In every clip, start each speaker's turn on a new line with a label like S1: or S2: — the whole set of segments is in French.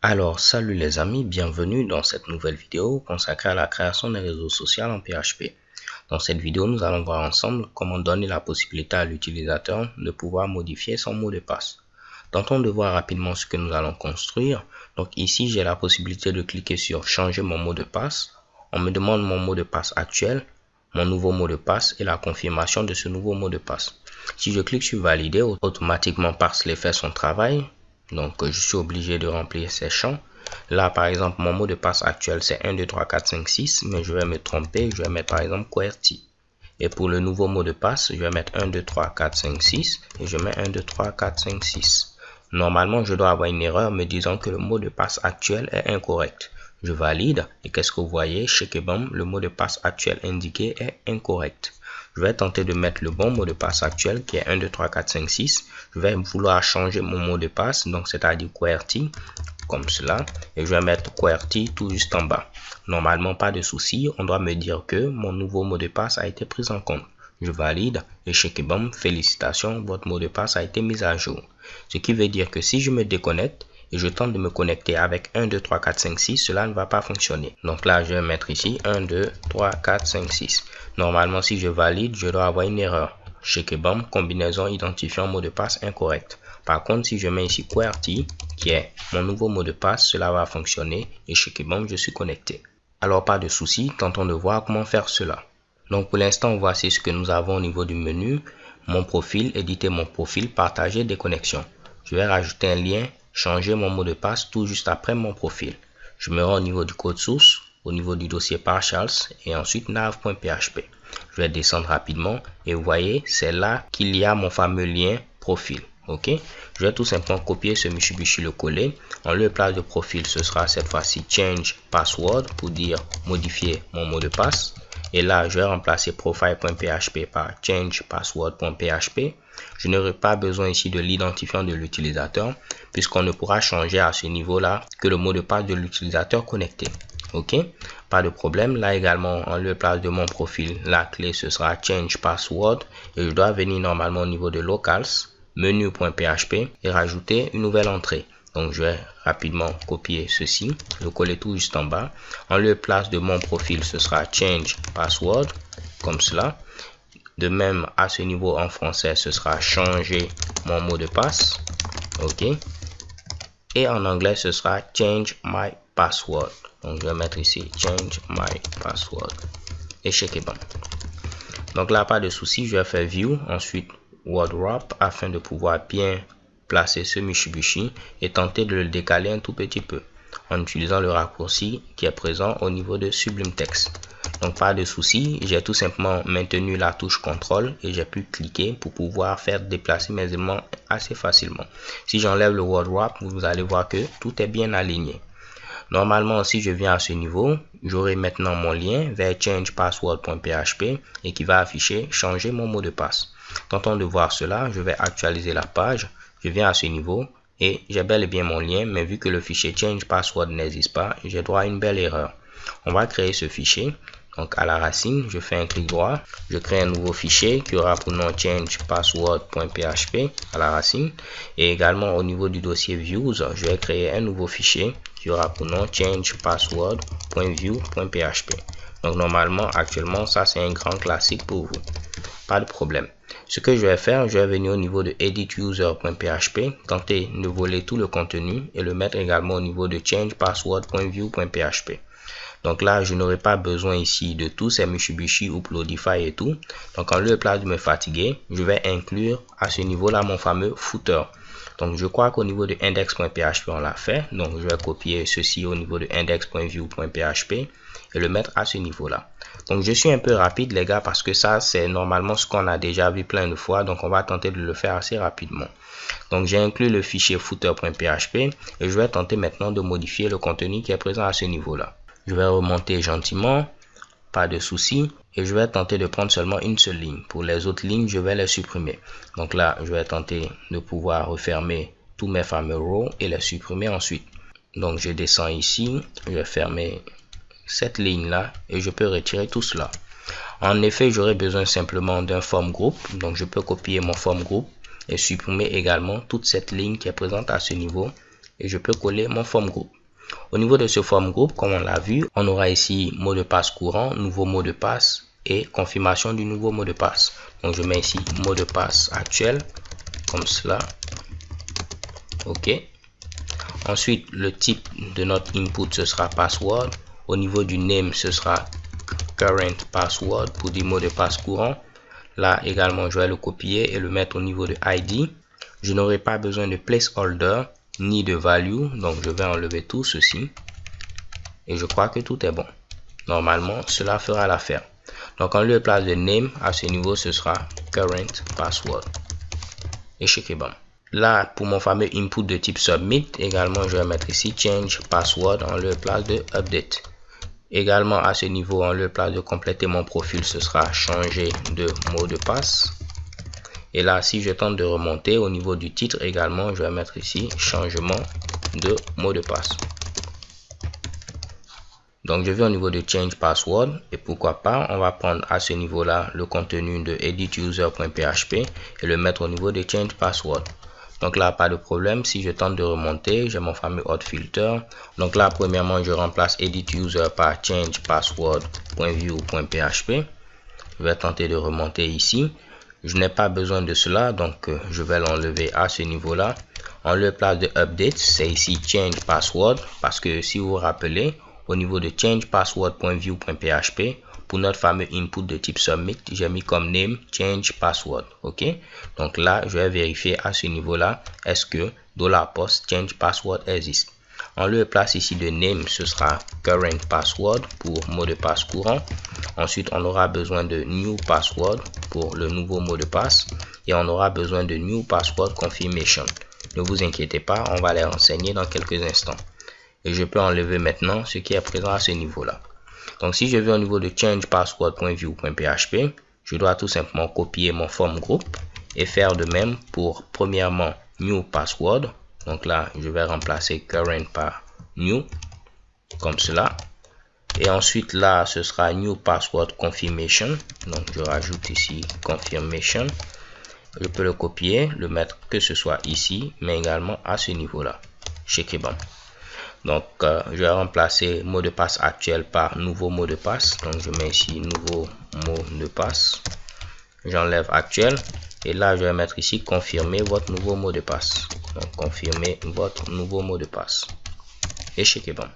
S1: Alors, salut les amis, bienvenue dans cette nouvelle vidéo consacrée à la création d'un réseau social en PHP. Dans cette vidéo, nous allons voir ensemble comment donner la possibilité à l'utilisateur de pouvoir modifier son mot de passe. Tentons de voir rapidement ce que nous allons construire. Donc ici, j'ai la possibilité de cliquer sur changer mon mot de passe. On me demande mon mot de passe actuel, mon nouveau mot de passe et la confirmation de ce nouveau mot de passe. Si je clique sur valider, automatiquement Parse fait son travail. Donc je suis obligé de remplir ces champs. Là par exemple mon mot de passe actuel c'est 1 2 3 4 5 6, mais je vais me tromper, je vais mettre par exemple QWERTY. Et pour le nouveau mot de passe, je vais mettre 1 2 3 4 5 6 et je mets 1 2 3 4 5 6. Normalement je dois avoir une erreur me disant que le mot de passe actuel est incorrect. Je valide et qu'est-ce que vous voyez? Shekebam, le mot de passe actuel indiqué est incorrect. Je vais tenter de mettre le bon mot de passe actuel qui est 1 2 3 4 5 6. Je vais vouloir changer mon mot de passe, donc c'est-à-dire QWERTY, comme cela, et je vais mettre QWERTY tout juste en bas. Normalement pas de souci, on doit me dire que mon nouveau mot de passe a été pris en compte. Je valide et shekebam, félicitations, votre mot de passe a été mis à jour. Ce qui veut dire que si je me déconnecte et je tente de me connecter avec 1 2 3 4 5 6, cela ne va pas fonctionner. Donc là je vais mettre ici 1 2 3 4 5 6. Normalement si je valide, je dois avoir une erreur. Shekebam, combinaison identifiant mot de passe incorrect. Par contre, si je mets ici QWERTY, qui est mon nouveau mot de passe, cela va fonctionner et shekebam, je suis connecté. Alors pas de souci, tentons de voir comment faire cela. Donc pour l'instant, voici ce que nous avons au niveau du menu. Mon profil, éditer mon profil, partager des connexions. Je vais rajouter un lien, changer mon mot de passe tout juste après mon profil. Je me rends au niveau du code source, au niveau du dossier partials et ensuite nav.php. Je vais descendre rapidement et vous voyez, c'est là qu'il y a mon fameux lien profil. Ok, je vais tout simplement copier ce Mitsubishi, le coller. En lieu de place de profil, ce sera cette fois-ci change password pour dire modifier mon mot de passe. Et là, je vais remplacer profile.php par change password.php. Je n'aurai pas besoin ici de l'identifiant de l'utilisateur puisqu'on ne pourra changer à ce niveau-là que le mot de passe de l'utilisateur connecté. Ok, pas de problème. Là également, en lieu de place de mon profil, la clé ce sera change password et je dois venir normalement au niveau de locals, menu.php et rajouter une nouvelle entrée. Donc je vais rapidement copier ceci, le coller tout juste en bas. En lieu de place de mon profil, ce sera change password comme cela. De même à ce niveau en français, ce sera changer mon mot de passe. Ok. Et en anglais, ce sera change my password. Donc je vais mettre ici change my password et shekebam. Donc là pas de souci, je vais faire view, ensuite word wrap afin de pouvoir bien placer ce Mitsubishi et tenter de le décaler un tout petit peu en utilisant le raccourci qui est présent au niveau de Sublime Text. Donc pas de souci, j'ai tout simplement maintenu la touche CTRL et j'ai pu cliquer pour pouvoir faire déplacer mes éléments assez facilement. Si j'enlève le word wrap, vous allez voir que tout est bien aligné. Normalement, si je viens à ce niveau, j'aurai maintenant mon lien vers changepassword.php et qui va afficher changer mon mot de passe. Tentons de voir cela, je vais actualiser la page, je viens à ce niveau et j'ai bel et bien mon lien, mais vu que le fichier changepassword n'existe pas, j'ai droit à une belle erreur. On va créer ce fichier. Donc à la racine, je fais un clic droit, je crée un nouveau fichier qui aura pour nom changepassword.php à la racine. Et également au niveau du dossier views, je vais créer un nouveau fichier qui aura pour nom changepassword.view.php. Donc normalement, actuellement, ça c'est un grand classique pour vous. Pas de problème. Ce que je vais faire, je vais venir au niveau de edituser.php, tenter de voler tout le contenu et le mettre également au niveau de changepassword.view.php. Donc là, je n'aurai pas besoin ici de tous ces Mitsubishi ou Uploadify et tout. Donc en lieu de place de me fatiguer, je vais inclure à ce niveau-là mon fameux footer. Donc je crois qu'au niveau de index.php, on l'a fait. Donc je vais copier ceci au niveau de index.view.php et le mettre à ce niveau-là. Donc je suis un peu rapide les gars parce que ça c'est normalement ce qu'on a déjà vu plein de fois. Donc on va tenter de le faire assez rapidement. Donc j'ai inclus le fichier footer.php et je vais tenter maintenant de modifier le contenu qui est présent à ce niveau-là. Je vais remonter gentiment, pas de souci, et je vais tenter de prendre seulement une seule ligne. Pour les autres lignes, je vais les supprimer. Donc là, je vais tenter de pouvoir refermer tous mes fameux rows et les supprimer ensuite. Donc je descends ici, je vais fermer cette ligne-là et je peux retirer tout cela. En effet, j'aurai besoin simplement d'un form group. Donc je peux copier mon form group et supprimer également toute cette ligne qui est présente à ce niveau et je peux coller mon form group. Au niveau de ce form group, comme on l'a vu, on aura ici mot de passe courant, nouveau mot de passe et confirmation du nouveau mot de passe. Donc je mets ici mot de passe actuel, comme cela. OK. Ensuite, le type de notre input, ce sera password. Au niveau du name, ce sera current password pour dire mot de passe courant. Là également, je vais le copier et le mettre au niveau de ID. Je n'aurai pas besoin de placeholder ni de value, donc je vais enlever tout ceci. Et je crois que tout est bon. Normalement, cela fera l'affaire. Donc en lieu et place de name, à ce niveau, ce sera current password. Et checker bon. Là, pour mon fameux input de type submit, également, je vais mettre ici change password en lieu et place de update. Également, à ce niveau, en lieu et place de compléter mon profil, ce sera changer de mot de passe. Et là, si je tente de remonter au niveau du titre également, je vais mettre ici changement de mot de passe. Donc, je vais au niveau de change password et pourquoi pas, on va prendre à ce niveau-là le contenu de edituser.php et le mettre au niveau de change password. Donc là, pas de problème. Si je tente de remonter, j'ai mon fameux hot filter. Donc là, premièrement, je remplace edituser par change password.view.php. Je vais tenter de remonter ici. Je n'ai pas besoin de cela, donc je vais l'enlever à ce niveau-là. En lieu et place de update, c'est ici change password parce que si vous vous rappelez, au niveau de change password.view.php, pour notre fameux input de type submit, j'ai mis comme name change password. OK? Donc là, je vais vérifier à ce niveau-là, est-ce que $post change password existe. En lieu et place ici de name, ce sera current password pour mot de passe courant. Ensuite, on aura besoin de new password pour le nouveau mot de passe. Et on aura besoin de new password confirmation. Ne vous inquiétez pas, on va les renseigner dans quelques instants. Et je peux enlever maintenant ce qui est présent à ce niveau-là. Donc, si je vais au niveau de change password.view.php, je dois tout simplement copier mon form group et faire de même pour premièrement new password. Donc là, je vais remplacer current par new, comme cela. Et ensuite, là, ce sera new password confirmation. Donc, je rajoute ici confirmation. Je peux le copier, le mettre que ce soit ici, mais également à ce niveau-là. Checker bon. Donc, je vais remplacer mot de passe actuel par nouveau mot de passe. Donc, je mets ici nouveau mot de passe. J'enlève actuel. Et là, je vais mettre ici confirmer votre nouveau mot de passe. Donc, confirmer votre nouveau mot de passe. Et checker bon.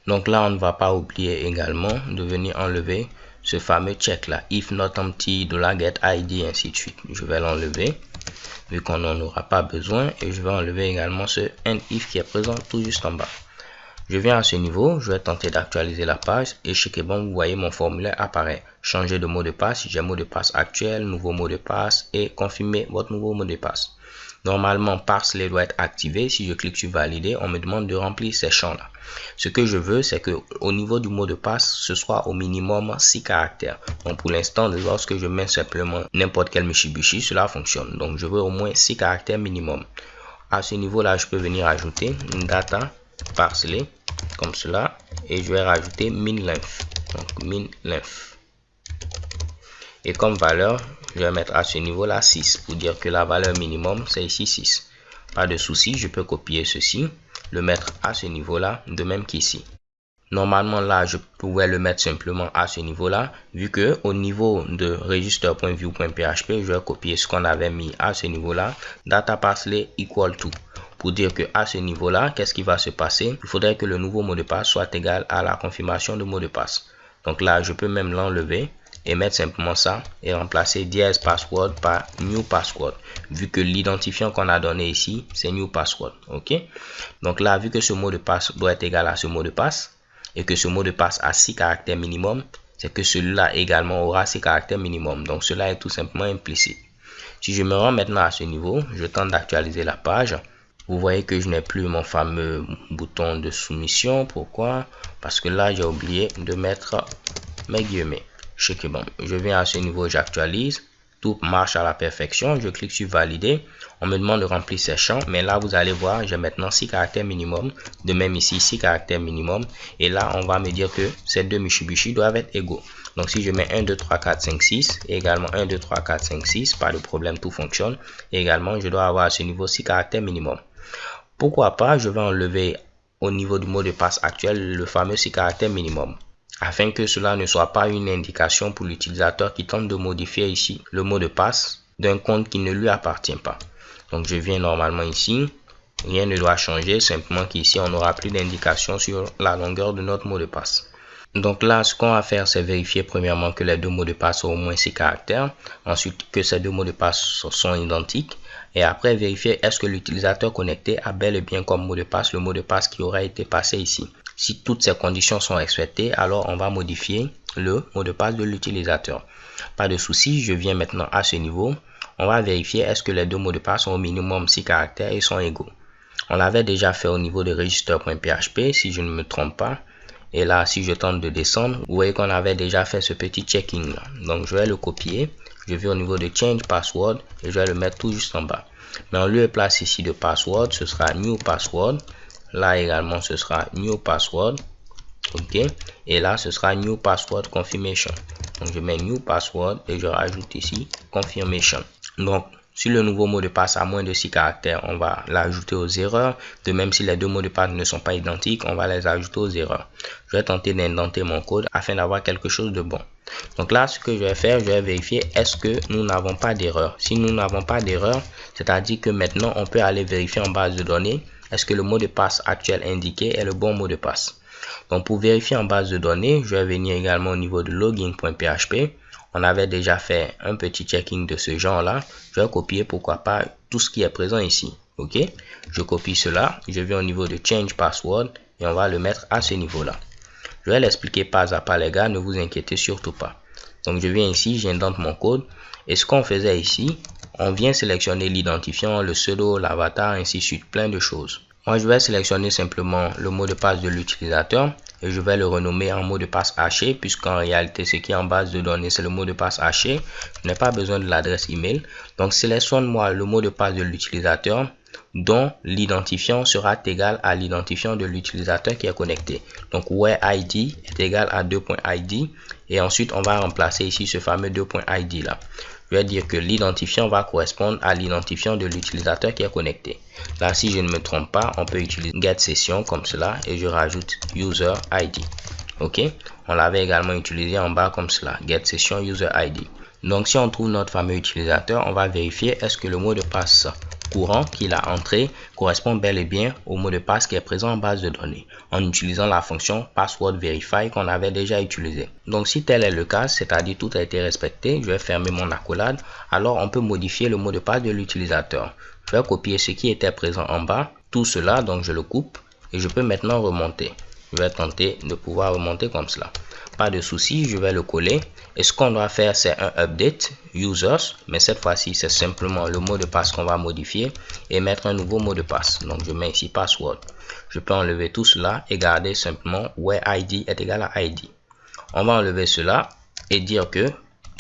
S1: Donc là, on ne va pas oublier également de venir enlever ce fameux check là. If not empty, $get ID, ainsi de suite. Je vais l'enlever. Vu qu'on n'en aura pas besoin, et je vais enlever également ce end if qui est présent tout juste en bas. Je viens à ce niveau, je vais tenter d'actualiser la page et checker bon, vous voyez mon formulaire apparaît. Changer de mot de passe, j'ai mot de passe actuel, nouveau mot de passe et confirmer votre nouveau mot de passe. Normalement, Parsley doit être activé. Si je clique sur valider, on me demande de remplir ces champs-là. Ce que je veux, c'est que au niveau du mot de passe, ce soit au minimum 6 caractères. Donc pour l'instant, lorsque je mets simplement n'importe quel Mitsubishi, cela fonctionne. Donc je veux au moins 6 caractères minimum. À ce niveau-là, je peux venir ajouter une data Parsley comme cela et je vais rajouter min length. Donc min length. Et comme valeur, je vais mettre à ce niveau-là 6 pour dire que la valeur minimum, c'est ici 6. Pas de souci, je peux copier ceci, le mettre à ce niveau-là, de même qu'ici. Normalement, là, je pouvais le mettre simplement à ce niveau-là, vu que au niveau de register.view.php, je vais copier ce qu'on avait mis à ce niveau-là, data parsley equal to. Pour dire que à ce niveau-là, qu'est-ce qui va se passer? Il faudrait que le nouveau mot de passe soit égal à la confirmation de mot de passe. Donc là, je peux même l'enlever et mettre simplement ça et remplacer dièse password par new password, vu que l'identifiant qu'on a donné ici, c'est new password. OK? Donc là, vu que ce mot de passe doit être égal à ce mot de passe, et que ce mot de passe a 6 caractères minimum, c'est que celui-là également aura 6 caractères minimum. Donc cela est tout simplement implicite. Si je me rends maintenant à ce niveau, je tente d'actualiser la page. Vous voyez que je n'ai plus mon fameux bouton de soumission. Pourquoi? Parce que là, j'ai oublié de mettre mes guillemets. Bon, je viens à ce niveau, j'actualise. tout marche à la perfection. Je clique sur valider. On me demande de remplir ces champs, mais là vous allez voir, j'ai maintenant 6 caractères minimum. De même ici, 6 caractères minimum. Et là, on va me dire que ces deux Mitsubishi doivent être égaux. Donc si je mets 1, 2, 3, 4, 5, 6, et également 1, 2, 3, 4, 5, 6, pas de problème, tout fonctionne. Et également, je dois avoir à ce niveau 6 caractères minimum. Pourquoi pas, je vais enlever au niveau du mot de passe actuel le fameux 6 caractères minimum, afin que cela ne soit pas une indication pour l'utilisateur qui tente de modifier ici le mot de passe d'un compte qui ne lui appartient pas. Donc je viens normalement ici, rien ne doit changer, simplement qu'ici on n'aura plus d'indication sur la longueur de notre mot de passe. Donc là, ce qu'on va faire, c'est vérifier premièrement que les deux mots de passe ont au moins 6 caractères, ensuite que ces deux mots de passe sont identiques, et après vérifier est-ce que l'utilisateur connecté a bel et bien comme mot de passe le mot de passe qui aura été passé ici. Si toutes ces conditions sont respectées, alors on va modifier le mot de passe de l'utilisateur. Pas de souci, je viens maintenant à ce niveau. On va vérifier est-ce que les deux mots de passe ont au minimum 6 caractères et sont égaux. On l'avait déjà fait au niveau de register.php si je ne me trompe pas. Et là, si je tente de descendre, vous voyez qu'on avait déjà fait ce petit checking là. Donc, je vais le copier. Je vais au niveau de Change Password et je vais le mettre tout juste en bas. Mais en lieu et place ici de Password, ce sera New Password. Là également, ce sera New Password. OK. Et là, ce sera New Password Confirmation. Donc, je mets New Password et je rajoute ici Confirmation. Donc, si le nouveau mot de passe a moins de 6 caractères, on va l'ajouter aux erreurs. De même, si les deux mots de passe ne sont pas identiques, on va les ajouter aux erreurs. Je vais tenter d'indenter mon code afin d'avoir quelque chose de bon. Donc là, ce que je vais faire, je vais vérifier est-ce que nous n'avons pas d'erreur. Si nous n'avons pas d'erreur, c'est-à-dire que maintenant, on peut aller vérifier en base de données est-ce que le mot de passe actuel indiqué est le bon mot de passe. Donc pour vérifier en base de données, je vais venir également au niveau de login.php. On avait déjà fait un petit checking de ce genre là. Je vais copier pourquoi pas tout ce qui est présent ici. OK, je copie cela, je vais au niveau de change password et on va le mettre à ce niveau là. Je vais l'expliquer pas à pas les gars, ne vous inquiétez surtout pas. Donc je viens ici, j'indente mon code et ce qu'on faisait ici, on vient sélectionner l'identifiant, le pseudo, l'avatar, ainsi de suite, plein de choses. Moi je vais sélectionner simplement le mot de passe de l'utilisateur et je vais le renommer en mot de passe haché, puisqu'en réalité ce qui est en base de données c'est le mot de passe haché. Je n'ai pas besoin de l'adresse email. Donc sélectionne-moi le mot de passe de l'utilisateur dont l'identifiant sera égal à l'identifiant de l'utilisateur qui est connecté. Donc where id est égal à 2.id et ensuite on va remplacer ici ce fameux 2.id là. Je vais dire que l'identifiant va correspondre à l'identifiant de l'utilisateur qui est connecté. Là, si je ne me trompe pas, on peut utiliser get session comme cela et je rajoute user ID. OK, on l'avait également utilisé en bas comme cela, get session user ID. Donc si on trouve notre fameux utilisateur, on va vérifier est-ce que le mot de passe courant qu'il a entré correspond bel et bien au mot de passe qui est présent en base de données en utilisant la fonction password verify qu'on avait déjà utilisé. Donc si tel est le cas, c'est-à-dire tout a été respecté, je vais fermer mon accolade. Alors on peut modifier le mot de passe de l'utilisateur. Je vais copier ce qui était présent en bas, tout cela, donc je le coupe et je peux maintenant remonter. Je vais tenter de pouvoir remonter comme cela. Pas de souci, je vais le coller. Et ce qu'on doit faire, c'est un update users, mais cette fois-ci, c'est simplement le mot de passe qu'on va modifier et mettre un nouveau mot de passe. Donc, je mets ici password. Je peux enlever tout cela et garder simplement where id est égal à id. On va enlever cela et dire que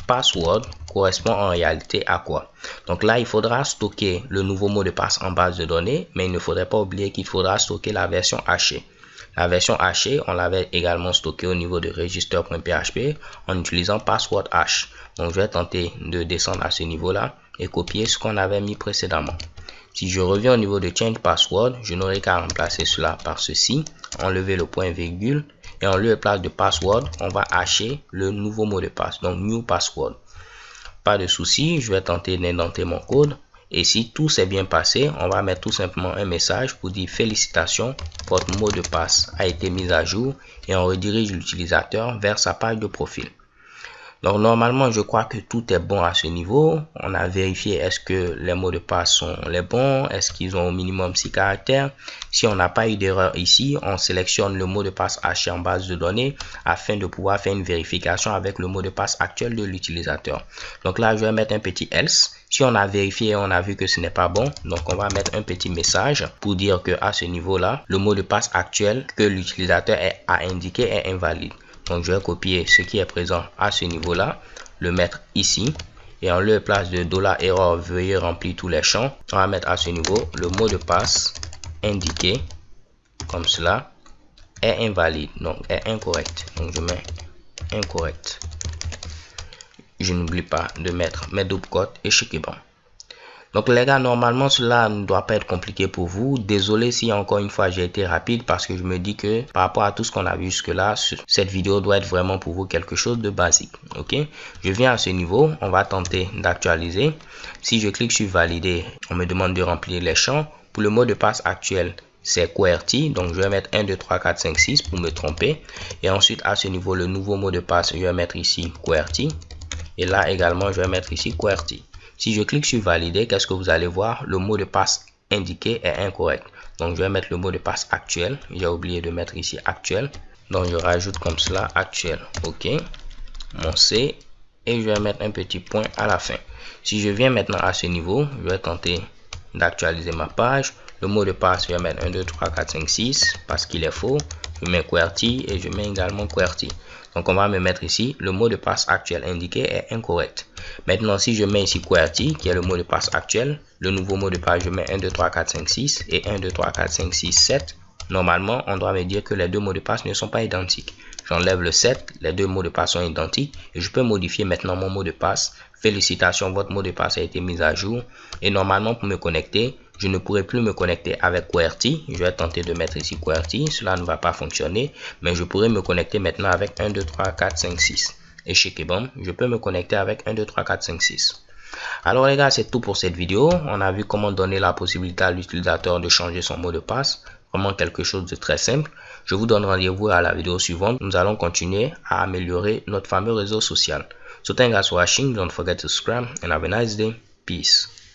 S1: password correspond en réalité à quoi? Donc là, il faudra stocker le nouveau mot de passe en base de données, mais il ne faudrait pas oublier qu'il faudra stocker la version hachée. La version hachée, on l'avait également stocké au niveau de register.php en utilisant password hash. Donc, je vais tenter de descendre à ce niveau-là et copier ce qu'on avait mis précédemment. Si je reviens au niveau de change password, je n'aurai qu'à remplacer cela par ceci, enlever le point virgule et en lieu et place de password, on va hacher le nouveau mot de passe, donc new password. Pas de souci, je vais tenter d'indenter mon code. Et si tout s'est bien passé, on va mettre tout simplement un message pour dire félicitations, votre mot de passe a été mis à jour et on redirige l'utilisateur vers sa page de profil. Donc normalement, je crois que tout est bon à ce niveau. On a vérifié est-ce que les mots de passe sont les bons, est-ce qu'ils ont au minimum 6 caractères. Si on n'a pas eu d'erreur ici, on sélectionne le mot de passe haché en base de données afin de pouvoir faire une vérification avec le mot de passe actuel de l'utilisateur. Donc là, je vais mettre un petit else. Si on a vérifié et on a vu que ce n'est pas bon, donc on va mettre un petit message pour dire que à ce niveau-là, le mot de passe actuel que l'utilisateur a indiqué est invalide. Donc je vais copier ce qui est présent à ce niveau-là, le mettre ici Et en lieu et place de $error, veuillez remplir tous les champs. On va mettre à ce niveau le mot de passe indiqué comme cela est invalide, donc est incorrect. Donc je mets incorrect. Je n'oublie pas de mettre mes double quotes et Chekibam. Donc les gars, normalement cela ne doit pas être compliqué pour vous. Désolé si encore une fois j'ai été rapide parce que je me dis que par rapport à tout ce qu'on a vu jusque là, cette vidéo doit être vraiment pour vous quelque chose de basique. Ok, je viens à ce niveau, on va tenter d'actualiser. Si je clique sur valider, on me demande de remplir les champs. Pour le mot de passe actuel, c'est QWERTY, donc je vais mettre 1 2 3 4 5 6 pour me tromper. Et ensuite à ce niveau, le nouveau mot de passe, je vais mettre ici QWERTY. Et là également, je vais mettre ici QWERTY. Si je clique sur valider, qu'est-ce que vous allez voir? Le mot de passe indiqué est incorrect. Donc je vais mettre le mot de passe actuel. J'ai oublié de mettre ici actuel. Donc je rajoute comme cela actuel. Ok. Mon C. Et je vais mettre un petit point à la fin. Si je viens maintenant à ce niveau, je vais tenter d'actualiser ma page. Le mot de passe, je vais mettre 1 2 3 4 5 6 parce qu'il est faux. Je mets QWERTY et je mets également QWERTY. Donc on va me mettre ici le mot de passe actuel indiqué est incorrect. Maintenant si je mets ici QWERTY qui est le mot de passe actuel, le nouveau mot de passe je mets 1 2 3 4 5 6 et 1 2 3 4 5 6 7. Normalement on doit me dire que les deux mots de passe ne sont pas identiques. J'enlève le 7, les deux mots de passe sont identiques et je peux modifier maintenant mon mot de passe. Félicitations, votre mot de passe a été mis à jour. Et normalement pour me connecter, je ne pourrai plus me connecter avec QWERTY. Je vais tenter de mettre ici QWERTY. Cela ne va pas fonctionner. Mais je pourrais me connecter maintenant avec 1, 2, 3, 4, 5, 6. Et chez Kebam, je peux me connecter avec 1, 2, 3, 4, 5, 6. Alors les gars, c'est tout pour cette vidéo. On a vu comment donner la possibilité à l'utilisateur de changer son mot de passe. Vraiment quelque chose de très simple. Je vous donne rendez-vous à la vidéo suivante. Nous allons continuer à améliorer notre fameux réseau social. So thanks for watching. Don't forget to subscribe and have a nice day. Peace.